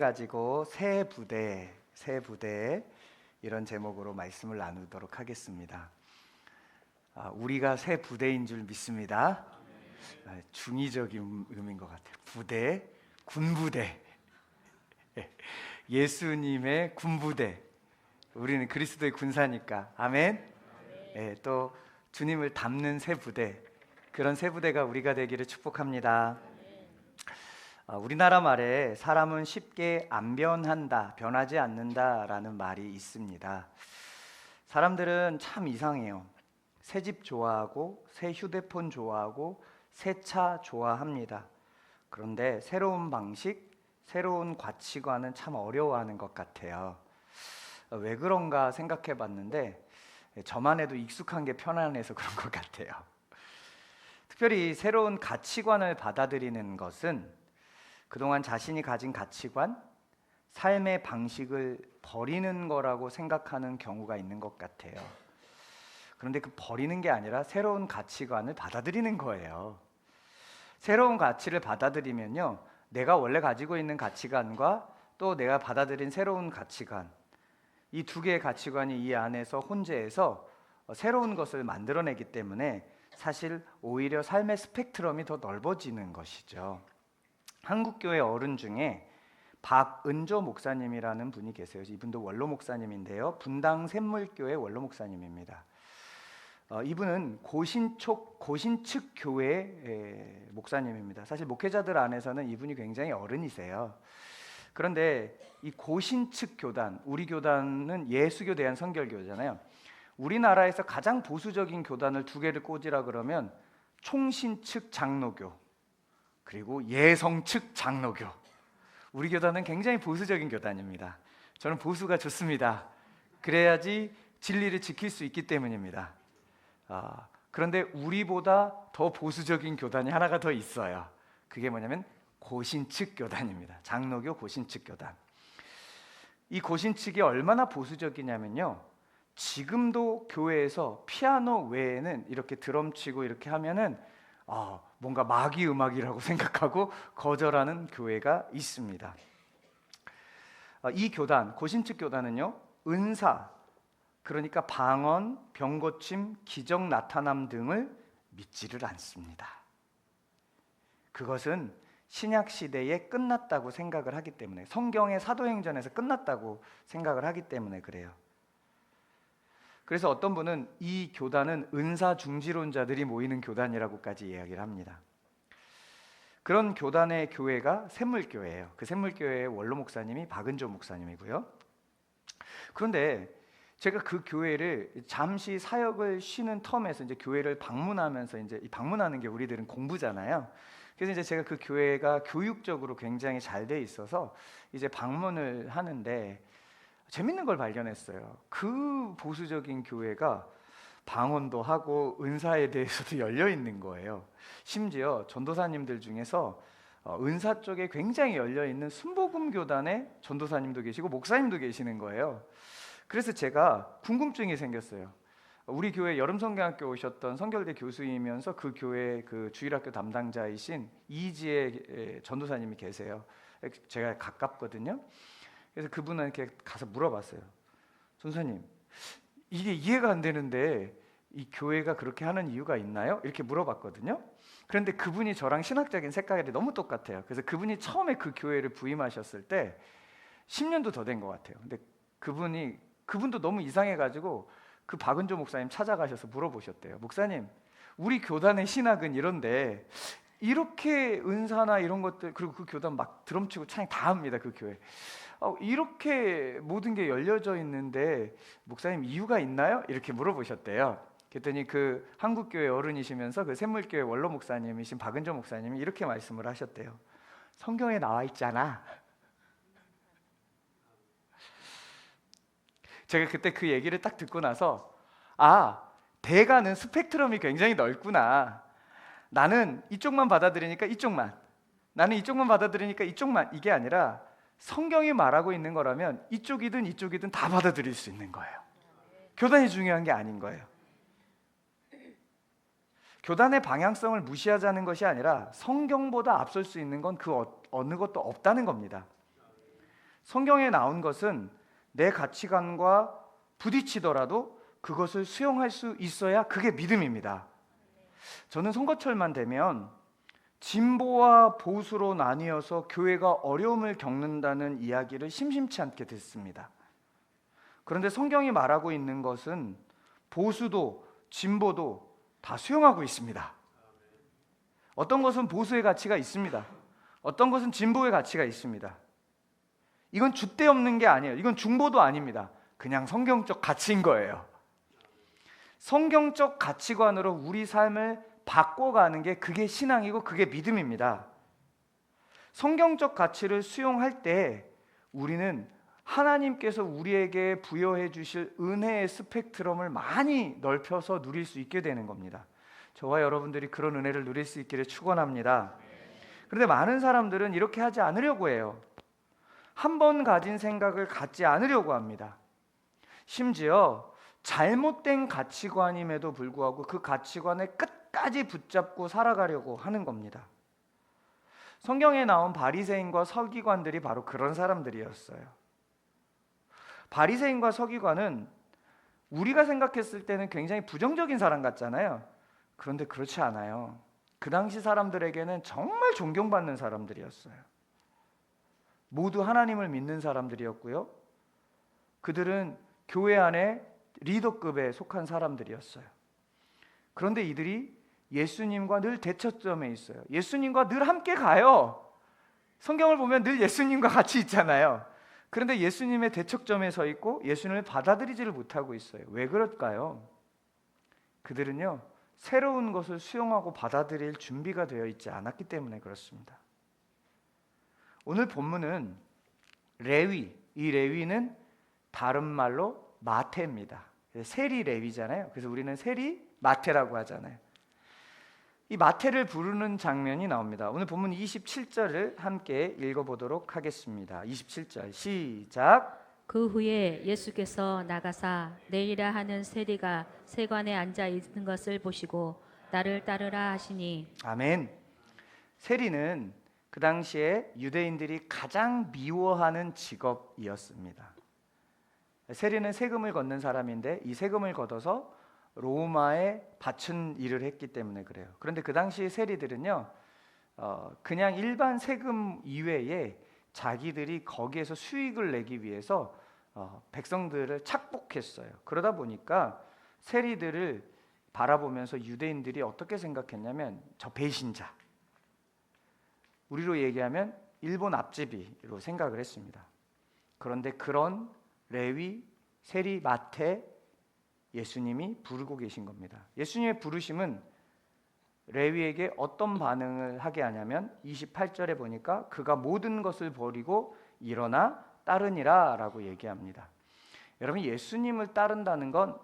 가지고 새 부대 이런 제목으로 말씀을 나누도록 하겠습니다. 우리가 새 부대인 줄 믿습니다. 중의적인 의미인 것 같아요. 부대, 군부대, 예수님의 군부대. 우리는 그리스도의 군사니까 아멘. 또 주님을 담는 새 부대, 그런 새 부대가 우리가 되기를 축복합니다. 우리나라 말에 사람은 쉽게 안 변한다, 변하지 않는다라는 말이 있습니다. 사람들은 참 이상해요. 새 집 좋아하고 새 휴대폰 좋아하고 새 차 좋아합니다. 그런데 새로운 방식, 새로운 가치관은 참 어려워하는 것 같아요. 왜 그런가 생각해 봤는데 저만 해도 익숙한 게 편안해서 그런 것 같아요. 특별히 새로운 가치관을 받아들이는 것은 그동안 자신이 가진 가치관, 삶의 방식을 버리는 거라고 생각하는 경우가 있는 것 같아요. 그런데 그 버리는 게 아니라 새로운 가치관을 받아들이는 거예요. 새로운 가치를 받아들이면요, 내가 원래 가지고 있는 가치관과 또 내가 받아들인 새로운 가치관, 이 두 개의 가치관이 이 안에서 혼재해서 새로운 것을 만들어내기 때문에 사실 오히려 삶의 스펙트럼이 더 넓어지는 것이죠. 한국교회 어른 중에 박은조 목사님이라는 분이 계세요. 이분도 원로 목사님인데요, 분당 샘물교회 원로 목사님입니다. 이분은 고신측 교회 목사님입니다. 사실 목회자들 안에서는 이분이 굉장히 어른이세요. 그런데 이 고신측 교단, 우리 교단은 예수교 대한성결교잖아요. 우리나라에서 가장 보수적인 교단을 두 개를 꽂으라 그러면 총신측 장로교, 그리고 예성측 장로교. 우리 교단은 굉장히 보수적인 교단입니다. 저는 보수가 좋습니다. 그래야지 진리를 지킬 수 있기 때문입니다. 그런데 우리보다 더 보수적인 교단이 하나가 더 있어요. 그게 뭐냐면 고신측 교단입니다. 장로교 고신측 교단. 이 고신측이 얼마나 보수적이냐면요, 지금도 교회에서 피아노 외에는 이렇게 드럼 치고 이렇게 하면은 뭔가 마귀 음악이라고 생각하고 거절하는 교회가 있습니다. 이 교단, 고신측 교단은요, 은사, 그러니까 방언, 병고침, 기적 나타남 등을 믿지를 않습니다. 그것은 신약 시대에 끝났다고 생각을 하기 때문에, 성경의 사도행전에서 끝났다고 생각을 하기 때문에 그래요. 그래서 어떤 분은 이 교단은 은사 중지론자들이 모이는 교단이라고까지 이야기를 합니다. 그런 교단의 교회가 샘물교회예요. 그 샘물교회의 원로 목사님이 박은조 목사님이고요. 그런데 제가 그 교회를 잠시 사역을 쉬는 텀에서 이제 교회를 방문하면서, 이제 방문하는 게 우리들은 공부잖아요. 그래서 이제 제가 그 교회가 교육적으로 굉장히 잘 돼 있어서 이제 방문을 하는데 재밌는 걸 발견했어요. 그 보수적인 교회가 방언도 하고 은사에 대해서도 열려 있는 거예요. 심지어 전도사님들 중에서 은사 쪽에 굉장히 열려 있는 순복음 교단의 전도사님도 계시고 목사님도 계시는 거예요. 그래서 제가 궁금증이 생겼어요. 우리 교회 여름성경학교 오셨던 성결대 교수이면서 그 교회 그 주일학교 담당자이신 이지혜 전도사님이 계세요. 제가 가깝거든요. 그래서 그분한테 가서 물어봤어요. 전사님, 이게 이해가 안 되는데 이 교회가 그렇게 하는 이유가 있나요? 이렇게 물어봤거든요. 그런데 그분이 저랑 신학적인 색깔이 너무 똑같아요. 그래서 그분이 처음에 그 교회를 부임하셨을 때 10년도 더 된 것 같아요. 근데 그분도 너무 이상해가지고 그 박은조 목사님 찾아가셔서 물어보셨대요. 목사님, 우리 교단의 신학은 이런데 이렇게 은사나 이런 것들, 그리고 그 교단 막 드럼치고 찬양 다 합니다. 그 교회 이렇게 모든 게 열려져 있는데 목사님 이유가 있나요? 이렇게 물어보셨대요. 그랬더니 그 한국교회 어른이시면서 그 샘물교회 원로 목사님이신 박은조 목사님이 이렇게 말씀을 하셨대요. 성경에 나와 있잖아. 제가 그때 그 얘기를 딱 듣고 나서 대가는 스펙트럼이 굉장히 넓구나. 나는 이쪽만 받아들이니까 이쪽만, 나는 이쪽만 받아들이니까 이쪽만, 이게 아니라 성경이 말하고 있는 거라면 이쪽이든 이쪽이든 다 받아들일 수 있는 거예요. 교단이 중요한 게 아닌 거예요. 교단의 방향성을 무시하자는 것이 아니라 성경보다 앞설 수 있는 건 그 어느 것도 없다는 겁니다. 성경에 나온 것은 내 가치관과 부딪히더라도 그것을 수용할 수 있어야 그게 믿음입니다. 저는 선거철만 되면 진보와 보수로 나뉘어서 교회가 어려움을 겪는다는 이야기를 심심치 않게 듣습니다. 그런데 성경이 말하고 있는 것은 보수도 진보도 다 수용하고 있습니다. 어떤 것은 보수의 가치가 있습니다. 어떤 것은 진보의 가치가 있습니다. 이건 줏대 없는 게 아니에요. 이건 중보도 아닙니다. 그냥 성경적 가치인 거예요. 성경적 가치관으로 우리 삶을 바꿔가는 게 그게 신앙이고 그게 믿음입니다. 성경적 가치를 수용할 때 우리는 하나님께서 우리에게 부여해 주실 은혜의 스펙트럼을 많이 넓혀서 누릴 수 있게 되는 겁니다. 저와 여러분들이 그런 은혜를 누릴 수 있기를 축원합니다. 그런데 많은 사람들은 이렇게 하지 않으려고 해요. 한 번 가진 생각을 갖지 않으려고 합니다. 심지어 잘못된 가치관임에도 불구하고 그 가치관에 끝까지 붙잡고 살아가려고 하는 겁니다. 성경에 나온 바리새인과 서기관들이 바로 그런 사람들이었어요. 바리새인과 서기관은 우리가 생각했을 때는 굉장히 부정적인 사람 같잖아요. 그런데 그렇지 않아요. 그 당시 사람들에게는 정말 존경받는 사람들이었어요. 모두 하나님을 믿는 사람들이었고요. 그들은 교회 안에 리더급에 속한 사람들이었어요. 그런데 이들이 예수님과 늘 대척점에 있어요. 예수님과 늘 함께 가요. 성경을 보면 늘 예수님과 같이 있잖아요. 그런데 예수님의 대척점에 서 있고 예수님을 받아들이지를 못하고 있어요. 왜 그럴까요? 그들은요, 새로운 것을 수용하고 받아들일 준비가 되어 있지 않았기 때문에 그렇습니다. 오늘 본문은 레위, 이 레위는 다른 말로 마태입니다. 세리 레위잖아요. 그래서 우리는 세리 마태라고 하잖아요. 이 마태를 부르는 장면이 나옵니다. 오늘 본문 27절을 함께 읽어보도록 하겠습니다. 27절 시작. 그 후에 예수께서 나가사 내리라 하는 세리가 세관에 앉아 있는 것을 보시고 나를 따르라 하시니. 아멘. 세리는 그 당시에 유대인들이 가장 미워하는 직업이었습니다. 세리는 세금을 걷는 사람인데 이 세금을 걷어서 로마에 바친 일을 했기 때문에 그래요. 그런데 그 당시 세리들은요, 그냥 일반 세금 이외에 자기들이 거기에서 수익을 내기 위해서 백성들을 착복했어요. 그러다 보니까 세리들을 바라보면서 유대인들이 어떻게 생각했냐면 저 배신자, 우리로 얘기하면 일본 앞제비로 생각을 했습니다. 그런데 그런 레위, 세리, 마태 예수님이 부르고 계신 겁니다. 예수님의 부르심은 레위에게 어떤 반응을 하게 하냐면 28절에 보니까 그가 모든 것을 버리고 일어나 따르니라 라고 얘기합니다. 여러분, 예수님을 따른다는 건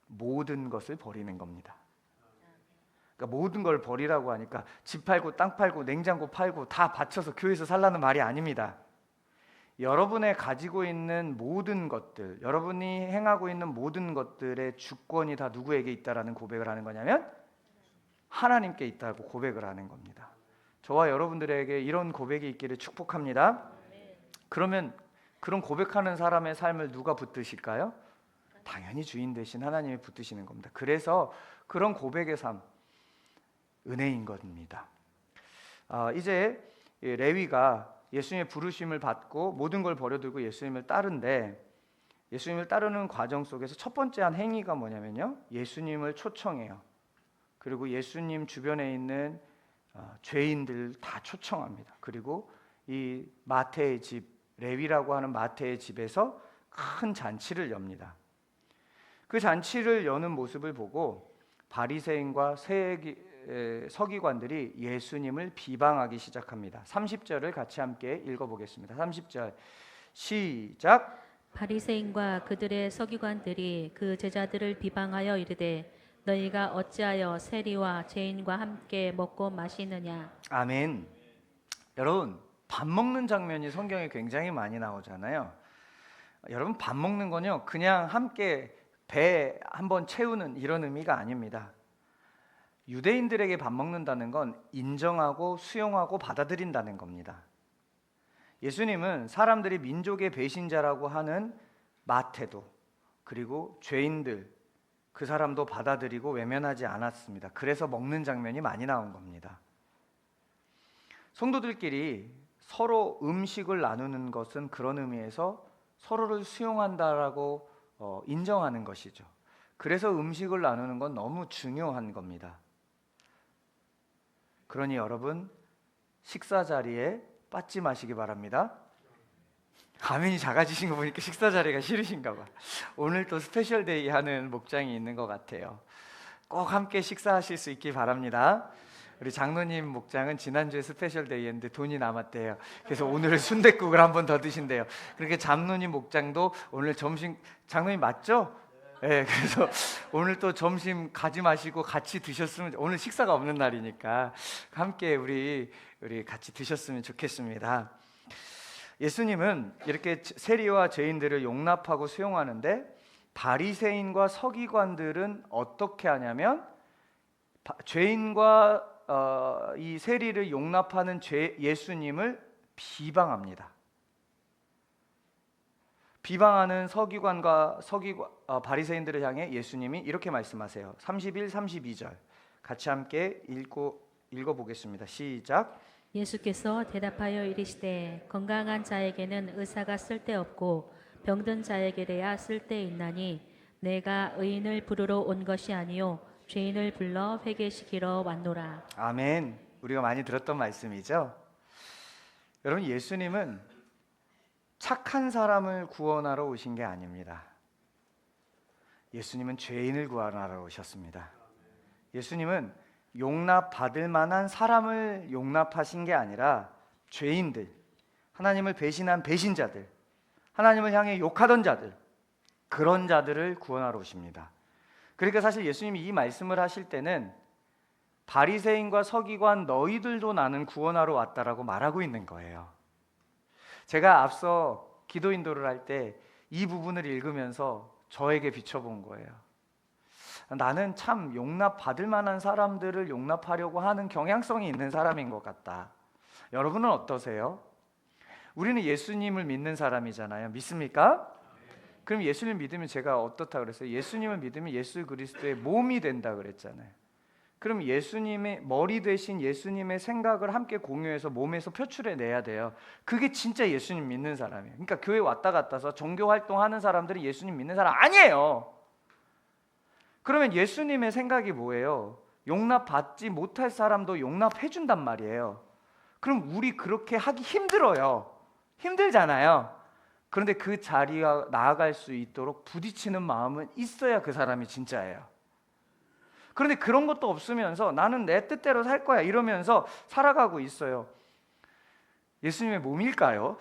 모든 것을 버리는 겁니다. 그러니까 모든 걸 버리라고 하니까 집 팔고 땅 팔고 냉장고 팔고 다 바쳐서 교회에서 살라는 말이 아닙니다. 여러분의 가지고 있는 모든 것들, 여러분이 행하고 있는 모든 것들의 주권이 다 누구에게 있다라는 고백을 하는 거냐면 하나님께 있다고 고백을 하는 겁니다. 저와 여러분들에게 이런 고백이 있기를 축복합니다. 그러면 그런 고백하는 사람의 삶을 누가 붙드실까요? 당연히 주인 되신 하나님이 붙드시는 겁니다. 그래서 그런 고백의 삶, 은혜인 겁니다. 이제 레위가 예수님의 부르심을 받고 모든 걸 버려두고 예수님을 따른데, 예수님을 따르는 과정 속에서 첫 번째 한 행위가 뭐냐면요, 예수님을 초청해요. 그리고 예수님 주변에 있는 죄인들 다 초청합니다. 그리고 이 마태의 집, 레위라고 하는 마태의 집에서 큰 잔치를 엽니다. 그 잔치를 여는 모습을 보고 바리새인과 서기관들이 예수님을 비방하기 시작합니다. 30절을 같이 함께 읽어보겠습니다. 30절 시작. 바리새인과 그들의 서기관들이 그 제자들을 비방하여 이르되 너희가 어찌하여 세리와 죄인과 함께 먹고 마시느냐. 아멘. 여러분, 밥 먹는 장면이 성경에 굉장히 많이 나오잖아요. 여러분, 밥 먹는 건요, 그냥 함께 배 한번 채우는 이런 의미가 아닙니다. 유대인들에게 밥 먹는다는 건 인정하고 수용하고 받아들인다는 겁니다. 예수님은 사람들이 민족의 배신자라고 하는 마태도, 그리고 죄인들, 그 사람도 받아들이고 외면하지 않았습니다. 그래서 먹는 장면이 많이 나온 겁니다. 성도들끼리 서로 음식을 나누는 것은 그런 의미에서 서로를 수용한다라고 인정하는 것이죠. 그래서 음식을 나누는 건 너무 중요한 겁니다. 그러니 여러분, 식사 자리에 빠지 마시기 바랍니다. 화면이 작아지신 거 보니까 식사 자리가 싫으신가 봐. 오늘 또 스페셜 데이 하는 목장이 있는 것 같아요. 꼭 함께 식사하실 수 있길 바랍니다. 우리 장로님 목장은 지난주에 스페셜 데이였는데 돈이 남았대요. 그래서 오늘은 순댓국을 한 번 더 드신대요. 그렇게 장로님 목장도 오늘 점심, 장로님 맞죠? 네, 그래서 오늘 또 점심 가지 마시고 같이 드셨으면, 오늘 식사가 없는 날이니까 함께 우리 같이 드셨으면 좋겠습니다. 예수님은 이렇게 세리와 죄인들을 용납하고 수용하는데, 바리새인과 서기관들은 어떻게 하냐면 죄인과 이 세리를 용납하는 예수님을 비방합니다. 비방하는 바리새인들을 향해 예수님이 이렇게 말씀하세요. 31, 32절 같이 함께 읽어보겠습니다. 시작. 예수께서 대답하여 이르시되 건강한 자에게는 의사가 쓸데없고 병든 자에게래야 쓸데있나니 내가 의인을 부르러 온 것이 아니요 죄인을 불러 회개시키러 왔노라. 아멘. 우리가 많이 들었던 말씀이죠. 여러분, 예수님은 착한 사람을 구원하러 오신 게 아닙니다. 예수님은 죄인을 구원하러 오셨습니다. 예수님은 용납받을 만한 사람을 용납하신 게 아니라 죄인들, 하나님을 배신한 배신자들, 하나님을 향해 욕하던 자들, 그런 자들을 구원하러 오십니다. 그러니까 사실 예수님이 이 말씀을 하실 때는 바리새인과 서기관 너희들도 나는 구원하러 왔다라고 말하고 있는 거예요. 제가 앞서 기도 인도를 할 때 이 부분을 읽으면서 저에게 비춰본 거예요. 나는 참 용납받을 만한 사람들을 용납하려고 하는 경향성이 있는 사람인 것 같다. 여러분은 어떠세요? 우리는 예수님을 믿는 사람이잖아요. 믿습니까? 그럼 예수님 믿으면 제가 어떻다 그랬어요? 예수님을 믿으면 예수 그리스도의 몸이 된다 그랬잖아요. 그럼 예수님의 머리 대신 예수님의 생각을 함께 공유해서 몸에서 표출해내야 돼요. 그게 진짜 예수님 믿는 사람이에요. 그러니까 교회 왔다 갔다서 종교 활동하는 사람들이 예수님 믿는 사람 아니에요. 그러면 예수님의 생각이 뭐예요? 용납받지 못할 사람도 용납해 준단 말이에요. 그럼 우리 그렇게 하기 힘들어요. 힘들잖아요. 그런데 그 자리가 나아갈 수 있도록 부딪히는 마음은 있어야 그 사람이 진짜예요. 그런데 그런 것도 없으면서 나는 내 뜻대로 살 거야 이러면서 살아가고 있어요. 예수님의 몸일까요?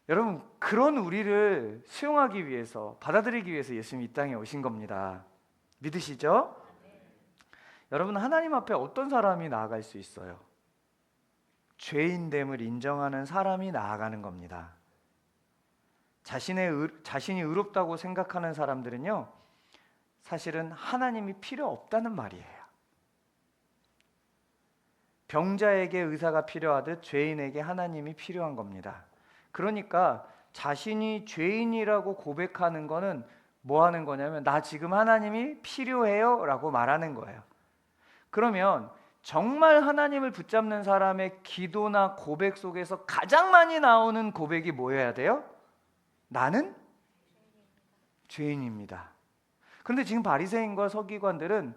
여러분, 그런 우리를 수용하기 위해서, 받아들이기 위해서 예수님이 이 땅에 오신 겁니다. 믿으시죠? 여러분, 하나님 앞에 어떤 사람이 나아갈 수 있어요? 죄인됨을 인정하는 사람이 나아가는 겁니다. 자신이 의롭다고 생각하는 사람들은요, 사실은 하나님이 필요 없다는 말이에요. 병자에게 의사가 필요하듯 죄인에게 하나님이 필요한 겁니다. 그러니까 자신이 죄인이라고 고백하는 거는 뭐 하는 거냐면 나 지금 하나님이 필요해요 라고 말하는 거예요. 그러면 정말 하나님을 붙잡는 사람의 기도나 고백 속에서 가장 많이 나오는 고백이 뭐여야 돼요? 나는 죄인입니다. 그런데 지금 바리새인과 서기관들은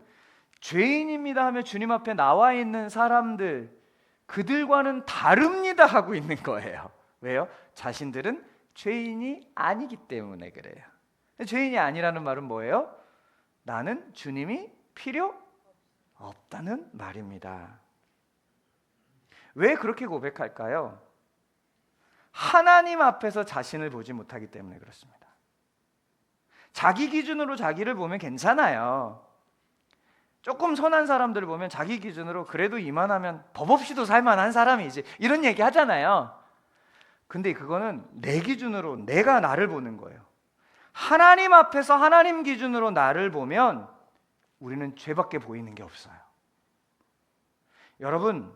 죄인입니다 하며 주님 앞에 나와 있는 사람들, 그들과는 다릅니다 하고 있는 거예요. 왜요? 자신들은 죄인이 아니기 때문에 그래요. 죄인이 아니라는 말은 뭐예요? 나는 주님이 필요 없다는 말입니다. 왜 그렇게 고백할까요? 하나님 앞에서 자신을 보지 못하기 때문에 그렇습니다. 자기 기준으로 자기를 보면 괜찮아요. 조금 선한 사람들을 보면 자기 기준으로 그래도 이만하면 법 없이도 살만한 사람이지 이런 얘기 하잖아요. 근데 그거는 내 기준으로 내가 나를 보는 거예요. 하나님 앞에서 하나님 기준으로 나를 보면 우리는 죄밖에 보이는 게 없어요. 여러분,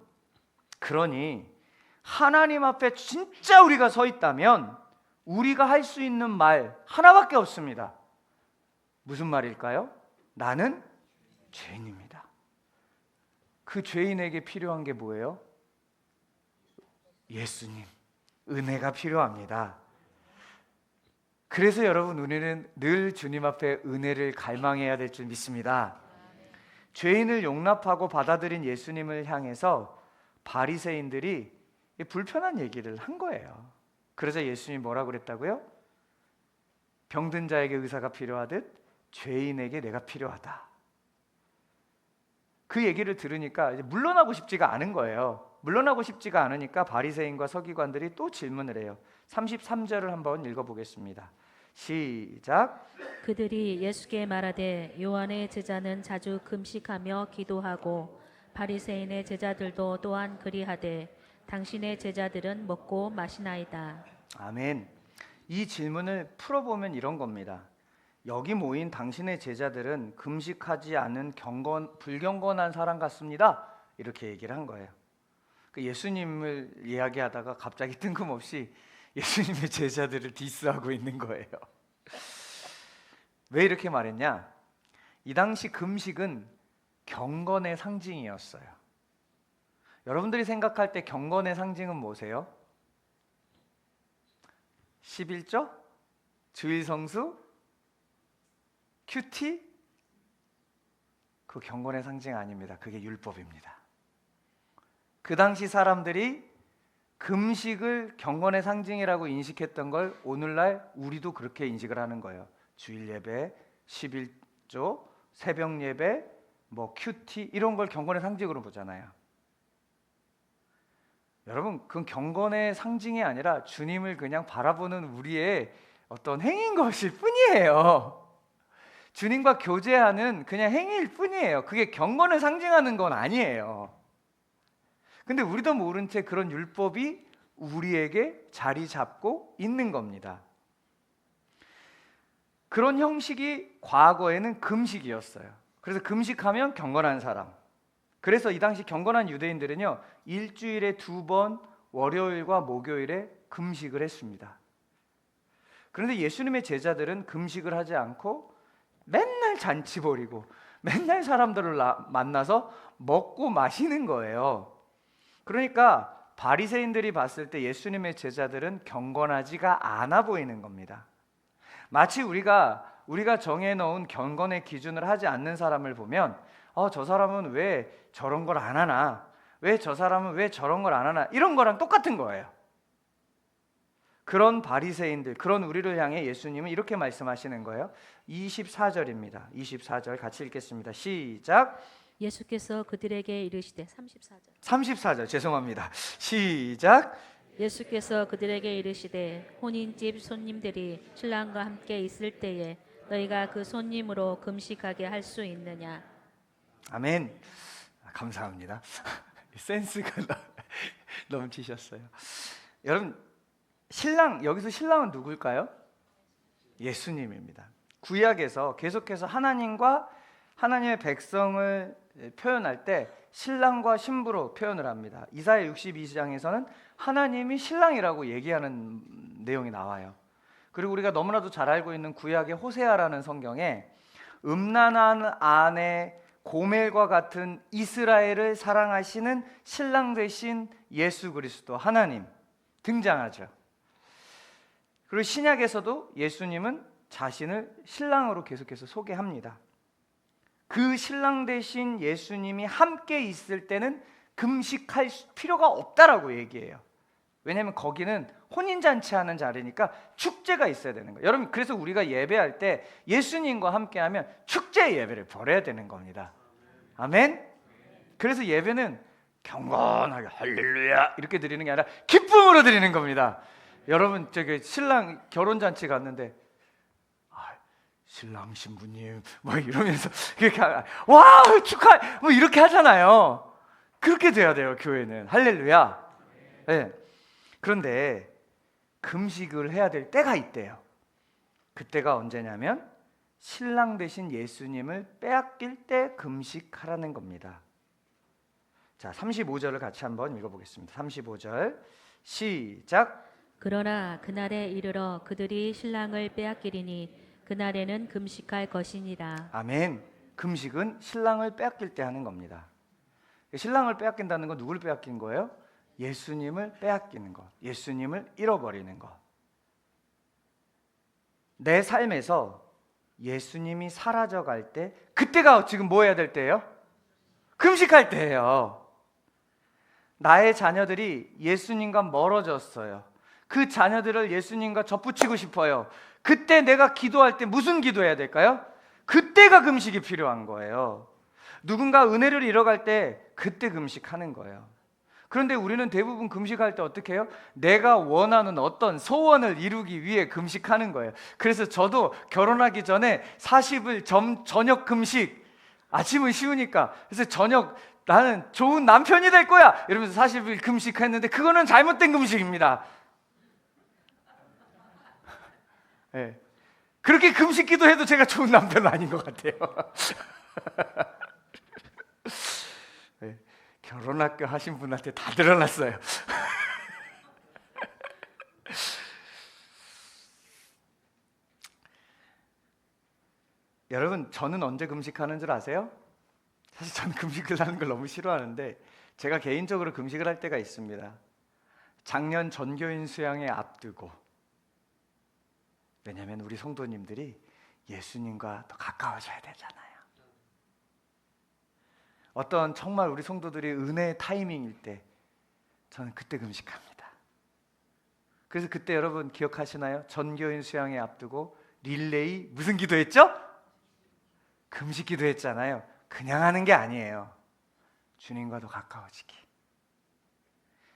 그러니 하나님 앞에 진짜 우리가 서 있다면 우리가 할 수 있는 말 하나밖에 없습니다. 무슨 말일까요? 나는 죄인입니다. 그 죄인에게 필요한 게 뭐예요? 예수님, 은혜가 필요합니다. 그래서 여러분, 우리는 늘 주님 앞에 은혜를 갈망해야 될 줄 믿습니다. 죄인을 용납하고 받아들인 예수님을 향해서 바리새인들이 불편한 얘기를 한 거예요. 그래서 예수님이 뭐라고 그랬다고요? 병든 자에게 의사가 필요하듯 죄인에게 내가 필요하다. 그 얘기를 들으니까 이제 물러나고 싶지가 않은 거예요. 물러나고 싶지가 않으니까 바리새인과 서기관들이 또 질문을 해요. 33절을 한번 읽어보겠습니다. 시작. 그들이 예수께 말하되 요한의 제자는 자주 금식하며 기도하고 바리새인의 제자들도 또한 그리하되 당신의 제자들은 먹고 마시나이다. 아멘. 이 질문을 풀어보면 이런 겁니다. 여기 모인 당신의 제자들은 금식하지 않은 불경건한 사람 같습니다. 이렇게 얘기를 한 거예요. 그 예수님을 이야기하다가 갑자기 뜬금없이 예수님의 제자들을 디스하고 있는 거예요. 왜 이렇게 말했냐? 이 당시 금식은 경건의 상징이었어요. 여러분들이 생각할 때 경건의 상징은 뭐세요? 11조? 주일성수? 큐티? 그 경건의 상징 아닙니다. 그게 율법입니다. 그 당시 사람들이 금식을 경건의 상징이라고 인식했던 걸 오늘날 우리도 그렇게 인식을 하는 거예요. 주일 예배, 11조, 새벽 예배, 뭐 큐티 이런 걸 경건의 상징으로 보잖아요. 여러분, 그건 경건의 상징이 아니라 주님을 그냥 바라보는 우리의 어떤 행위인 것일 뿐이에요. 주님과 교제하는 그냥 행위일 뿐이에요. 그게 경건을 상징하는 건 아니에요. 근데 우리도 모른 채 그런 율법이 우리에게 자리 잡고 있는 겁니다. 그런 형식이 과거에는 금식이었어요. 그래서 금식하면 경건한 사람. 그래서 이 당시 경건한 유대인들은요, 일주일에 2번 월요일과 목요일에 금식을 했습니다. 그런데 예수님의 제자들은 금식을 하지 않고 맨날 잔치 벌이고 맨날 사람들을 만나서 먹고 마시는 거예요. 그러니까 바리새인들이 봤을 때 예수님의 제자들은 경건하지가 않아 보이는 겁니다. 마치 우리가 정해놓은 경건의 기준을 하지 않는 사람을 보면 저 사람은 왜 저런 걸 안 하나? 왜 저 사람은 왜 저런 걸 안 하나? 이런 거랑 똑같은 거예요. 그런 바리새인들, 그런 우리를 향해 예수님은 이렇게 말씀하시는 거예요. 24절입니다. 24절 같이 읽겠습니다. 시작. 예수께서 그들에게 이르시되 34절 죄송합니다. 시작. 예수께서 그들에게 이르시되 혼인집 손님들이 신랑과 함께 있을 때에 너희가 그 손님으로 금식하게 할 수 있느냐? 아멘. 감사합니다. 센스가 넘치셨어요. 여러분, 여기서 신랑은 누굴까요? 예수님입니다. 구약에서 계속해서 하나님의 백성을 표현할 때 신랑과 신부로 표현을 합니다. 이사야 62장에서는 하나님이 신랑이라고 얘기하는 내용이 나와요. 그리고 우리가 너무나도 잘 알고 있는 구약의 호세아라는 성경에 음란한 아내 고멜과 같은 이스라엘을 사랑하시는 신랑 되신 예수 그리스도 하나님 등장하죠. 그리고 신약에서도 예수님은 자신을 신랑으로 계속해서 소개합니다. 그 신랑 되신 예수님이 함께 있을 때는 금식할 필요가 없다라고 얘기해요. 왜냐하면 거기는 혼인잔치하는 자리니까 축제가 있어야 되는 거예요. 여러분, 그래서 우리가 예배할 때 예수님과 함께하면 축제 예배를 벌여야 되는 겁니다. 아멘. 그래서 예배는 경건하게 할렐루야 이렇게 드리는 게 아니라 기쁨으로 드리는 겁니다. 여러분, 신랑 결혼잔치 갔는데 신랑 신부님 뭐 이러면서 그렇게 와 축하 뭐 이렇게 하잖아요. 그렇게 돼야 돼요. 교회는 할렐루야. 네. 그런데 금식을 해야 될 때가 있대요. 그때가 언제냐면 신랑 되신 예수님을 빼앗길 때 금식하라는 겁니다. 자, 35절을 같이 한번 읽어보겠습니다. 35절 시작. 그러나 그날에 이르러 그들이 신랑을 빼앗기리니 그날에는 금식할 것이니라. 아멘. 금식은 신랑을 빼앗길 때 하는 겁니다. 신랑을 빼앗긴다는 건 누구를 빼앗긴 거예요? 예수님을 빼앗기는 것, 예수님을 잃어버리는 것. 내 삶에서 예수님이 사라져갈 때, 그때가 지금 뭐 해야 될 때예요? 금식할 때예요. 나의 자녀들이 예수님과 멀어졌어요. 그 자녀들을 예수님과 접붙이고 싶어요. 그때 내가 기도할 때 무슨 기도해야 될까요? 그때가 금식이 필요한 거예요. 누군가 은혜를 잃어갈 때 그때 금식하는 거예요. 그런데 우리는 대부분 금식할 때 어떻게 해요? 내가 원하는 어떤 소원을 이루기 위해 금식하는 거예요. 그래서 저도 결혼하기 전에 40일 저녁 금식, 아침은 쉬우니까, 그래서 저녁 나는 좋은 남편이 될 거야 이러면서 40일 금식했는데 그거는 잘못된 금식입니다. 네. 그렇게 금식 기도해도 제가 좋은 남편은 아닌 것 같아요. 네. 결혼학교 하신 분한테 다 드러났어요. 여러분, 저는 언제 금식하는 줄 아세요? 사실 저는 금식을 하는 걸 너무 싫어하는데 제가 개인적으로 금식을 할 때가 있습니다. 작년 전교인 수양에 앞두고. 왜냐하면 우리 성도님들이 예수님과 더 가까워져야 되잖아요. 어떤 정말 우리 성도들이 은혜의 타이밍일 때 저는 그때 금식합니다. 그래서 그때 여러분 기억하시나요? 전교인 수양에 앞두고 릴레이 무슨 기도했죠? 금식 기도했잖아요. 그냥 하는 게 아니에요. 주님과 더 가까워지기.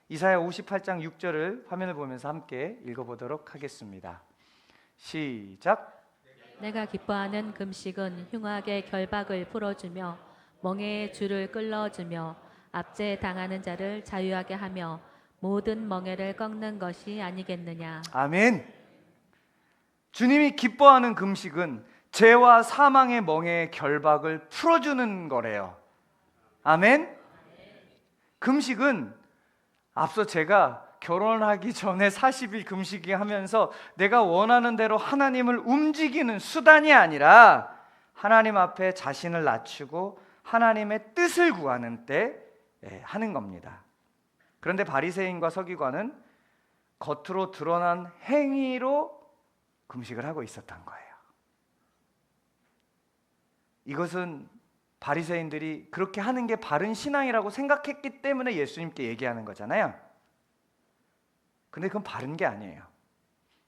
이사야 58장 6절을 화면을 보면서 함께 읽어보도록 하겠습니다. 시작. 내가 기뻐하는 금식은 흉악의 결박을 풀어주며 멍에의 줄을 끌어주며 압제 당하는 자를 자유하게 하며 모든 멍에를 꺾는 것이 아니겠느냐. 아멘. 주님이 기뻐하는 금식은 죄와 사망의 멍에의 결박을 풀어주는 거래요. 아멘. 금식은 앞서 제가 결혼하기 전에 40일 금식이 하면서 내가 원하는 대로 하나님을 움직이는 수단이 아니라 하나님 앞에 자신을 낮추고 하나님의 뜻을 구하는 때 하는 겁니다. 그런데 바리새인과 서기관은 겉으로 드러난 행위로 금식을 하고 있었던 거예요. 이것은 바리새인들이 그렇게 하는 게 바른 신앙이라고 생각했기 때문에 예수님께 얘기하는 거잖아요. 근데 그건 바른 게 아니에요.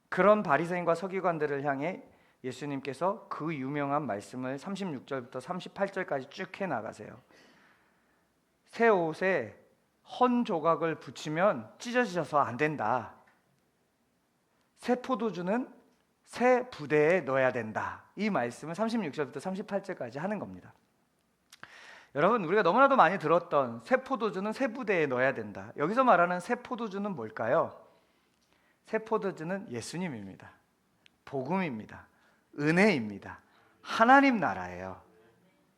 그런 바리새인과 서기관들을 향해 예수님께서 그 유명한 말씀을 36절부터 38절까지 쭉 해나가세요. 새 옷에 헌 조각을 붙이면 찢어져서 안 된다. 새 포도주는 새 부대에 넣어야 된다. 이 말씀을 36절부터 38절까지 하는 겁니다. 여러분, 우리가 너무나도 많이 들었던 새 포도주는 새 부대에 넣어야 된다. 여기서 말하는 새 포도주는 뭘까요? 새 포도주는 예수님입니다. 복음입니다. 은혜입니다. 하나님 나라예요.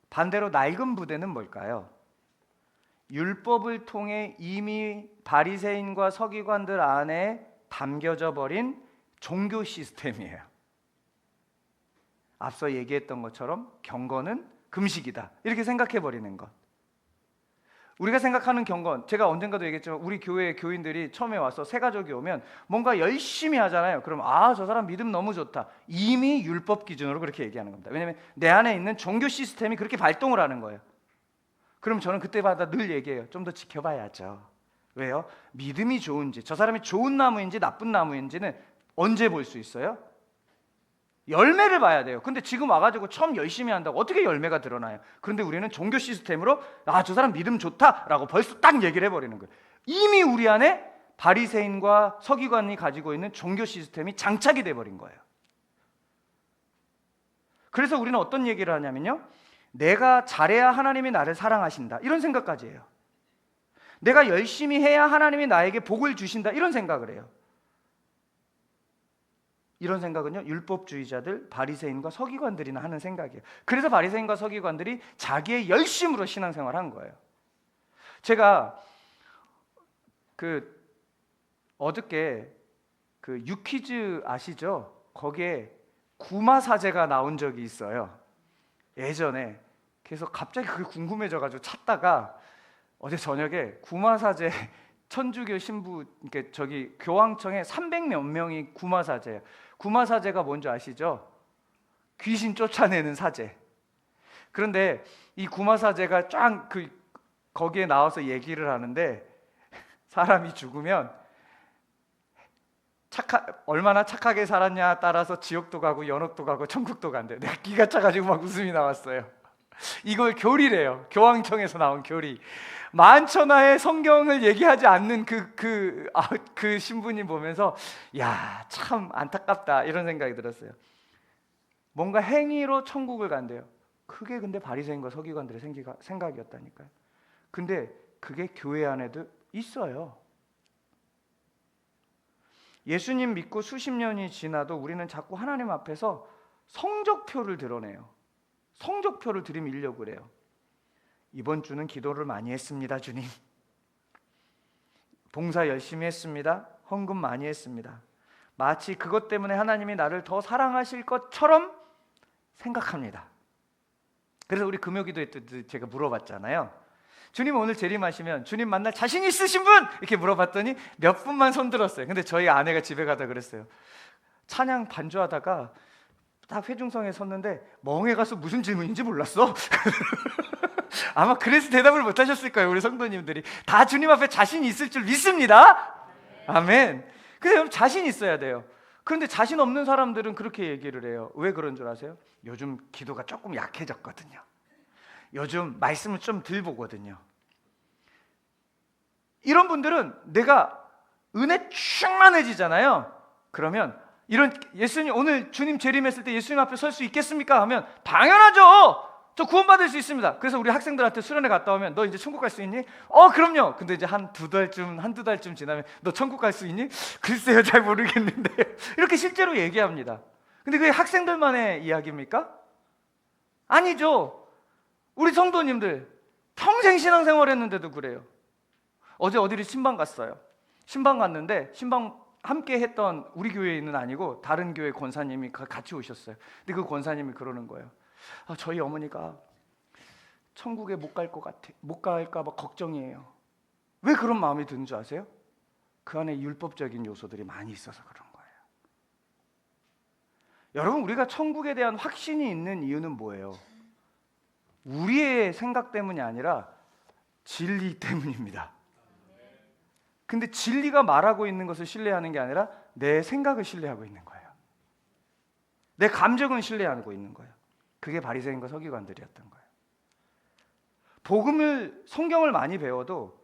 반대로 낡은 부대는 뭘까요? 율법을 통해 이미 바리새인과 서기관들 안에 담겨져 버린 종교 시스템이에요. 앞서 얘기했던 것처럼 경건은 금식이다. 이렇게 생각해 버리는 것. 우리가 생각하는 경건, 제가 언젠가도 얘기했지만 우리 교회 교인들이 처음에 와서 새 가족이 오면 뭔가 열심히 하잖아요. 그럼 저 사람 믿음 너무 좋다. 이미 율법 기준으로 그렇게 얘기하는 겁니다. 왜냐하면 내 안에 있는 종교 시스템이 그렇게 발동을 하는 거예요. 그럼 저는 그때마다 늘 얘기해요. 좀 더 지켜봐야죠. 왜요? 믿음이 좋은지, 저 사람이 좋은 나무인지 나쁜 나무인지는 언제 볼 수 있어요? 열매를 봐야 돼요. 근데 지금 와가지고 처음 열심히 한다고 어떻게 열매가 드러나요? 그런데 우리는 종교 시스템으로 저 사람 믿음 좋다라고 벌써 딱 얘기를 해버리는 거예요. 이미 우리 안에 바리새인과 서기관이 가지고 있는 종교 시스템이 장착이 돼버린 거예요. 그래서 우리는 어떤 얘기를 하냐면요, 내가 잘해야 하나님이 나를 사랑하신다, 이런 생각까지 해요. 내가 열심히 해야 하나님이 나에게 복을 주신다, 이런 생각을 해요. 이런 생각은요, 율법주의자들, 바리새인과 서기관들이나 하는 생각이에요. 그래서 바리새인과 서기관들이 자기의 열심으로 신앙생활을 한 거예요. 제가 어저께 유퀴즈 아시죠? 거기에 구마사제가 나온 적이 있어요. 예전에. 그래서 갑자기 그게 궁금해져가지고 찾다가 어제 저녁에 구마사제 천주교 신부, 그러니까 저기 교황청에 300몇 명이 구마사제예요. 구마사제가 뭔지 아시죠? 귀신 쫓아내는 사제. 그런데 이 구마사제가 쫙 거기에 나와서 얘기를 하는데, 사람이 죽으면 얼마나 착하게 살았냐 따라서 지옥도 가고 연옥도 가고 천국도 간대. 내가 기가 차가지고 막 웃음이 나왔어요. 이걸 교리래요. 교황청에서 나온 교리. 만천하에 성경을 얘기하지 않는 그 신부님 보면서 야, 참 안타깝다 이런 생각이 들었어요. 뭔가 행위로 천국을 간대요. 그게 근데 바리새인과 서기관들의 생각이었다니까요. 근데 그게 교회 안에도 있어요. 예수님 믿고 수십 년이 지나도 우리는 자꾸 하나님 앞에서 성적표를 드러내요. 성적표를 들이밀려고 그래요. 이번 주는 기도를 많이 했습니다, 주님. 봉사 열심히 했습니다. 헌금 많이 했습니다. 마치 그것 때문에 하나님이 나를 더 사랑하실 것처럼 생각합니다. 그래서 우리 금요기도에 제가 물어봤잖아요. 주님 오늘 재림하시면 주님 만날 자신 있으신 분? 이렇게 물어봤더니 몇 분만 손 들었어요. 근데 저희 아내가 집에 가다 그랬어요. 찬양 반주하다가 딱 회중성에 섰는데 멍해 가서 무슨 질문인지 몰랐어. 아마 그래서 대답을 못 하셨을 거예요. 우리 성도님들이 다 주님 앞에 자신 있을 줄 믿습니다. 아멘. 근데 여러분 자신 있어야 돼요. 그런데 자신 없는 사람들은 그렇게 얘기를 해요. 왜 그런 줄 아세요? 요즘 기도가 조금 약해졌거든요. 요즘 말씀을 좀 덜 보거든요. 이런 분들은 내가 은혜 충만해지잖아요. 그러면 이런 예수님 오늘 주님 재림했을 때 예수님 앞에 설 수 있겠습니까? 하면 당연하죠. 저 구원받을 수 있습니다. 그래서 우리 학생들한테 수련회 갔다 오면 너 이제 천국 갈 수 있니? 그럼요. 근데 이제 한두 달쯤 지나면 너 천국 갈 수 있니? 글쎄요, 잘 모르겠는데. 이렇게 실제로 얘기합니다. 근데 그게 학생들만의 이야기입니까? 아니죠. 우리 성도님들 평생 신앙생활 했는데도 그래요. 어제 어디를 신방 갔어요. 신방 갔는데 신방 함께 했던 우리 교회는 아니고 다른 교회 권사님이 같이 오셨어요. 근데 그 권사님이 그러는 거예요. 저희 어머니가 천국에 못 갈 것 같아. 못 갈까 봐 걱정이에요. 왜 그런 마음이 드는 줄 아세요? 그 안에 율법적인 요소들이 많이 있어서 그런 거예요. 여러분, 우리가 천국에 대한 확신이 있는 이유는 뭐예요? 우리의 생각 때문이 아니라 진리 때문입니다. 근데 진리가 말하고 있는 것을 신뢰하는 게 아니라 내 생각을 신뢰하고 있는 거예요. 내 감정을 신뢰하고 있는 거예요. 그게 바리새인과 서기관들이었던 거예요. 성경을 많이 배워도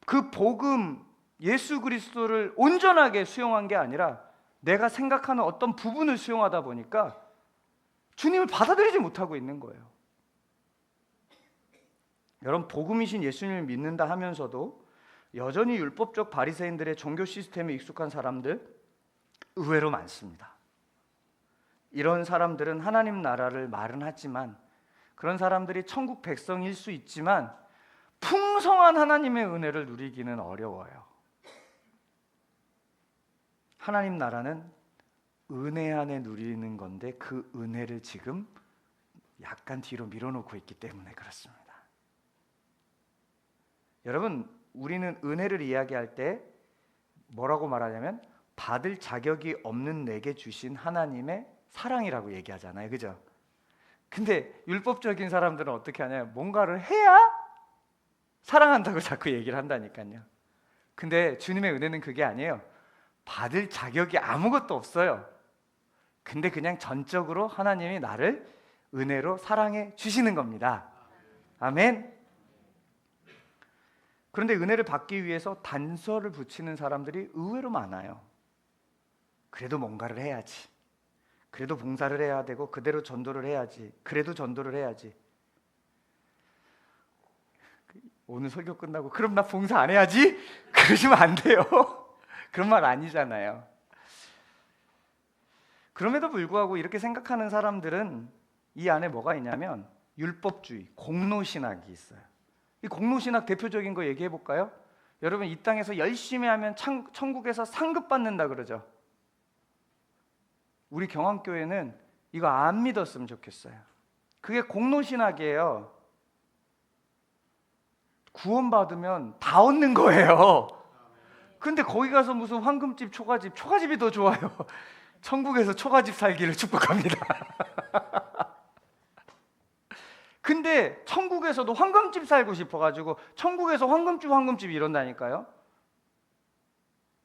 그 복음, 예수 그리스도를 온전하게 수용한 게 아니라 내가 생각하는 어떤 부분을 수용하다 보니까 주님을 받아들이지 못하고 있는 거예요. 여러분, 복음이신 예수님을 믿는다 하면서도 여전히 율법적 바리새인들의 종교 시스템에 익숙한 사람들 의외로 많습니다. 이런 사람들은 하나님 나라를 말은 하지만, 그런 사람들이 천국 백성일 수 있지만 풍성한 하나님의 은혜를 누리기는 어려워요. 하나님 나라는 은혜 안에 누리는 건데 그 은혜를 지금 약간 뒤로 밀어놓고 있기 때문에 그렇습니다. 여러분, 우리는 은혜를 이야기할 때 뭐라고 말하냐면 받을 자격이 없는 내게 주신 하나님의 사랑이라고 얘기하잖아요. 그죠? 근데 율법적인 사람들은 어떻게 하냐면 뭔가를 해야 사랑한다고 자꾸 얘기를 한다니까요. 근데 주님의 은혜는 그게 아니에요. 받을 자격이 아무것도 없어요. 근데 그냥 전적으로 하나님이 나를 은혜로 사랑해 주시는 겁니다. 아멘. 그런데 은혜를 받기 위해서 단서를 붙이는 사람들이 의외로 많아요. 그래도 뭔가를 해야지. 그래도 봉사를 해야 되고 그대로 전도를 해야지. 그래도 전도를 해야지. 오늘 설교 끝나고 그럼 나 봉사 안 해야지? 그러시면 안 돼요. 그런 말 아니잖아요. 그럼에도 불구하고 이렇게 생각하는 사람들은 이 안에 뭐가 있냐면 율법주의, 공로신학이 있어요. 이 공로신학 대표적인 거 얘기해 볼까요? 여러분, 이 땅에서 열심히 하면 천국에서 상급 받는다 그러죠. 우리 경암교회는 이거 안 믿었으면 좋겠어요. 그게 공로신학이에요. 구원받으면 다 얻는 거예요. 근데 거기 가서 무슨 황금집, 초가집이 더 좋아요. 천국에서 초가집 살기를 축복합니다. 근데 천국에서도 황금집 살고 싶어가지고 천국에서 황금집 이런다니까요.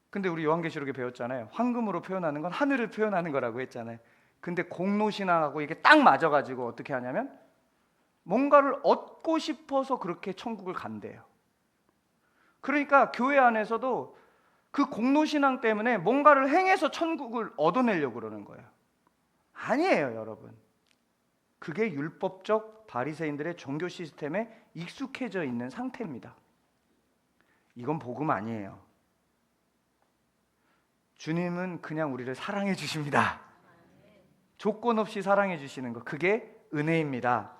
근데 우리 요한계시록에 배웠잖아요. 황금으로 표현하는 건 하늘을 표현하는 거라고 했잖아요. 근데 공로신앙하고 이게 딱 맞아가지고 어떻게 하냐면 뭔가를 얻고 싶어서 그렇게 천국을 간대요. 그러니까 교회 안에서도 그 공로신앙 때문에 뭔가를 행해서 천국을 얻어내려고 그러는 거예요. 아니에요, 여러분. 그게 율법적 바리새인들의 종교 시스템에 익숙해져 있는 상태입니다. 이건 복음 아니에요. 주님은 그냥 우리를 사랑해 주십니다. 조건 없이 사랑해 주시는 거, 그게 은혜입니다.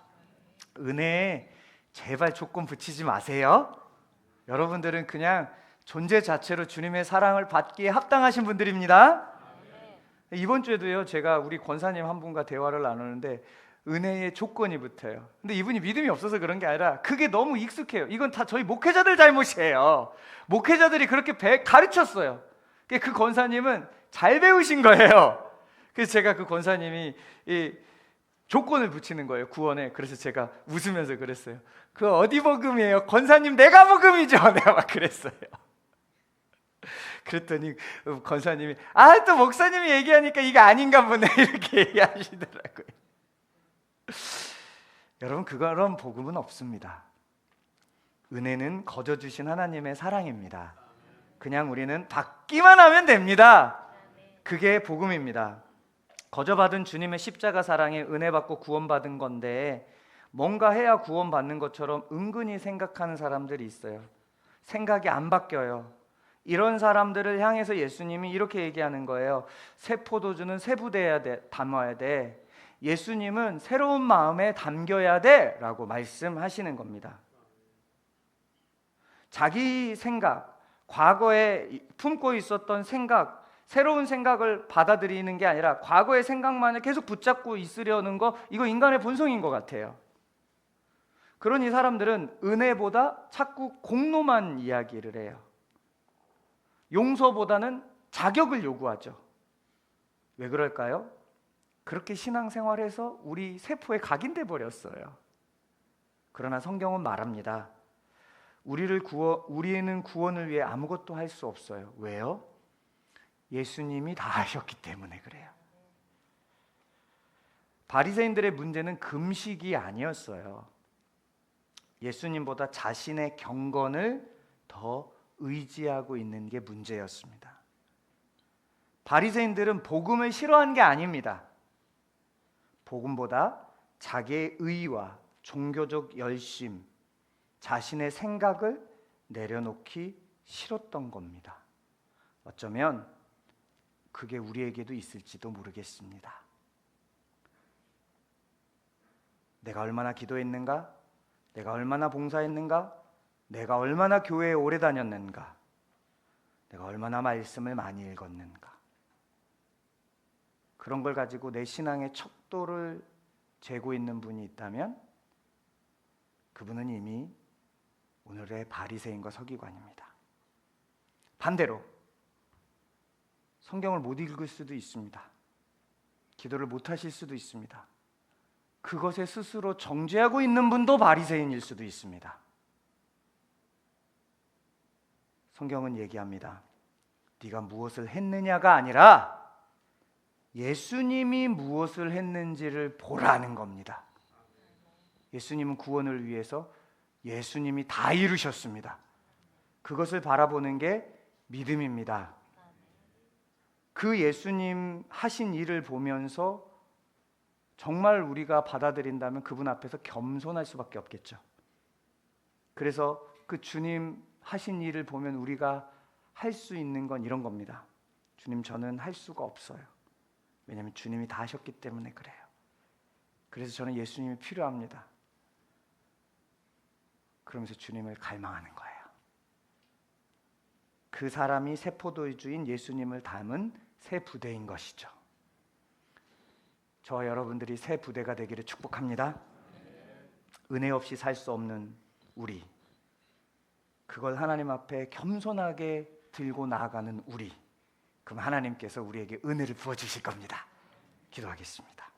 은혜에 제발 조건 붙이지 마세요. 여러분들은 그냥 존재 자체로 주님의 사랑을 받기에 합당하신 분들입니다. 이번 주에도요, 제가 우리 권사님 한 분과 대화를 나누는데 은혜의 조건이 붙어요. 근데 이분이 믿음이 없어서 그런 게 아니라 그게 너무 익숙해요. 이건 다 저희 목회자들 잘못이에요. 목회자들이 그렇게 가르쳤어요. 그 권사님은 잘 배우신 거예요. 그래서 제가 그 권사님이 이 조건을 붙이는 거예요, 구원에. 그래서 제가 웃으면서 그랬어요. 그 어디 복음이에요? 권사님, 내가 복음이죠. 내가 막 그랬어요. 그랬더니 권사님이 또 목사님이 얘기하니까 이거 아닌가 보네 이렇게 얘기하시더라고요. 여러분, 그런 복음은 없습니다. 은혜는 거저 주신 하나님의 사랑입니다. 그냥 우리는 받기만 하면 됩니다. 그게 복음입니다. 거저 받은 주님의 십자가 사랑에 은혜 받고 구원받은 건데 뭔가 해야 구원받는 것처럼 은근히 생각하는 사람들이 있어요. 생각이 안 바뀌어요. 이런 사람들을 향해서 예수님이 이렇게 얘기하는 거예요. 새 포도주는 새 부대에 담아야 돼. 예수님은 새로운 마음에 담겨야 돼 라고 말씀하시는 겁니다. 자기 생각, 과거에 품고 있었던 생각, 새로운 생각을 받아들이는 게 아니라 과거의 생각만을 계속 붙잡고 있으려는 거, 이거 인간의 본성인 것 같아요. 그러니 사람들은 은혜보다 자꾸 공로만 이야기를 해요. 용서보다는 자격을 요구하죠. 왜 그럴까요? 그렇게 신앙생활해서 우리 세포에 각인돼 버렸어요. 그러나 성경은 말합니다. 우리는 구원을 위해 아무것도 할 수 없어요. 왜요? 예수님이 다 하셨기 때문에 그래요. 바리새인들의 문제는 금식이 아니었어요. 예수님보다 자신의 경건을 더 의지하고 있는 게 문제였습니다. 바리새인들은 복음을 싫어한 게 아닙니다. 복음보다 자기의 의와 종교적 열심, 자신의 생각을 내려놓기 싫었던 겁니다. 어쩌면 그게 우리에게도 있을지도 모르겠습니다. 내가 얼마나 기도했는가? 내가 얼마나 봉사했는가? 내가 얼마나 교회에 오래 다녔는가? 내가 얼마나 말씀을 많이 읽었는가? 그런 걸 가지고 내 신앙의 척도를 재고 있는 분이 있다면 그분은 이미 오늘의 바리새인과 서기관입니다. 반대로 성경을 못 읽을 수도 있습니다. 기도를 못 하실 수도 있습니다. 그것에 스스로 정죄하고 있는 분도 바리새인일 수도 있습니다. 성경은 얘기합니다. 네가 무엇을 했느냐가 아니라 예수님이 무엇을 했는지를 보라는 겁니다. 예수님은 구원을 위해서 예수님이 다 이루셨습니다. 그것을 바라보는 게 믿음입니다. 그 예수님 하신 일을 보면서 정말 우리가 받아들인다면 그분 앞에서 겸손할 수밖에 없겠죠. 그래서 그 주님 하신 일을 보면 우리가 할 수 있는 건 이런 겁니다. 주님, 저는 할 수가 없어요. 왜냐하면 주님이 다 하셨기 때문에 그래요. 그래서 저는 예수님이 필요합니다. 그러면서 주님을 갈망하는 거예요. 그 사람이 새 포도주인 예수님을 담은 새 부대인 것이죠. 저와 여러분들이 새 부대가 되기를 축복합니다. 은혜 없이 살 수 없는 우리, 그걸 하나님 앞에 겸손하게 들고 나아가는 우리, 그럼 하나님께서 우리에게 은혜를 부어주실 겁니다. 기도하겠습니다.